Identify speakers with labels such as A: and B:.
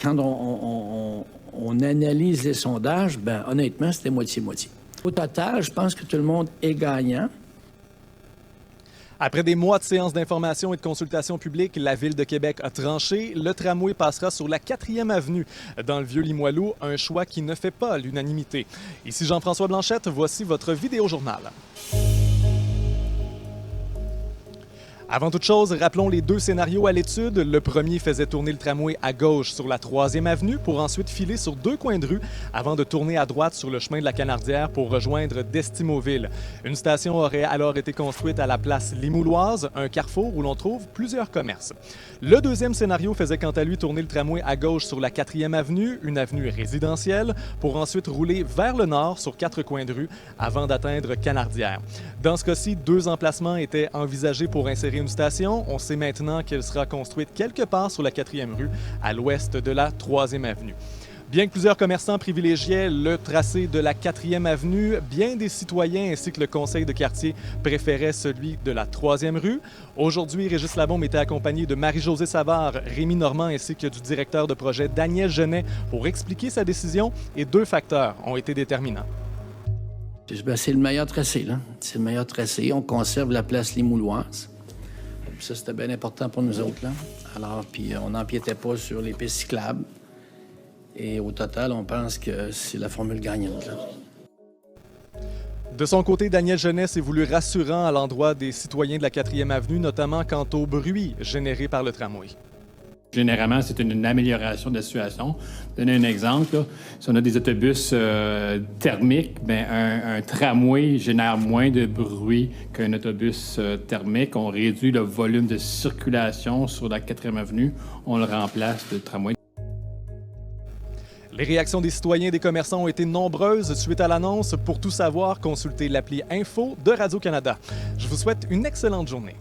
A: quand on analyse les sondages, ben honnêtement, c'était moitié-moitié. Au total, je pense que tout le monde est gagnant.
B: Après des mois de séances d'information et de consultation publique, la Ville de Québec a tranché. Le tramway passera sur la 4e avenue dans le Vieux-Limoilou, un choix qui ne fait pas l'unanimité. Ici Jean-François Blanchette, voici votre vidéojournal. Avant toute chose, rappelons les 2 scénarios à l'étude. Le premier faisait tourner le tramway à gauche sur la 3e avenue pour ensuite filer sur 2 coins de rue avant de tourner à droite sur le chemin de la Canardière pour rejoindre Destimoville. Une station aurait alors été construite à la place Limouloise, un carrefour où l'on trouve plusieurs commerces. Le deuxième scénario faisait quant à lui tourner le tramway à gauche sur la 4e avenue, une avenue résidentielle, pour ensuite rouler vers le nord sur 4 coins de rue avant d'atteindre Canardière. Dans ce cas-ci, 2 emplacements étaient envisagés pour insérer une station. On sait maintenant qu'elle sera construite quelque part sur la 4e rue, à l'ouest de la 3e avenue. Bien que plusieurs commerçants privilégiaient le tracé de la 4e avenue, bien des citoyens ainsi que le conseil de quartier préféraient celui de la 3e rue. Aujourd'hui, Régis Labaume était accompagné de Marie-Josée Savard, Rémi Normand ainsi que du directeur de projet Daniel Genet pour expliquer sa décision, et 2 facteurs ont été déterminants.
A: Ben, c'est le meilleur tracé, là. C'est le meilleur tracé. On conserve la place Limouloise. Ça, c'était bien important pour nous autres, là. Alors, puis on n'empiétait pas sur les pistes cyclables. Et au total, on pense que c'est la formule gagnante, là.
B: De son côté, Daniel Genet s'est voulu rassurant à l'endroit des citoyens de la 4e avenue, notamment quant au bruit généré par le tramway.
C: Généralement, c'est une amélioration de la situation. Donner un exemple, là, si on a des autobus thermiques, bien, un tramway génère moins de bruit qu'un autobus thermique. On réduit le volume de circulation sur la 4e avenue. On le remplace de tramway.
B: Les réactions des citoyens et des commerçants ont été nombreuses suite à l'annonce. Pour tout savoir, consultez l'appli Info de Radio-Canada. Je vous souhaite une excellente journée.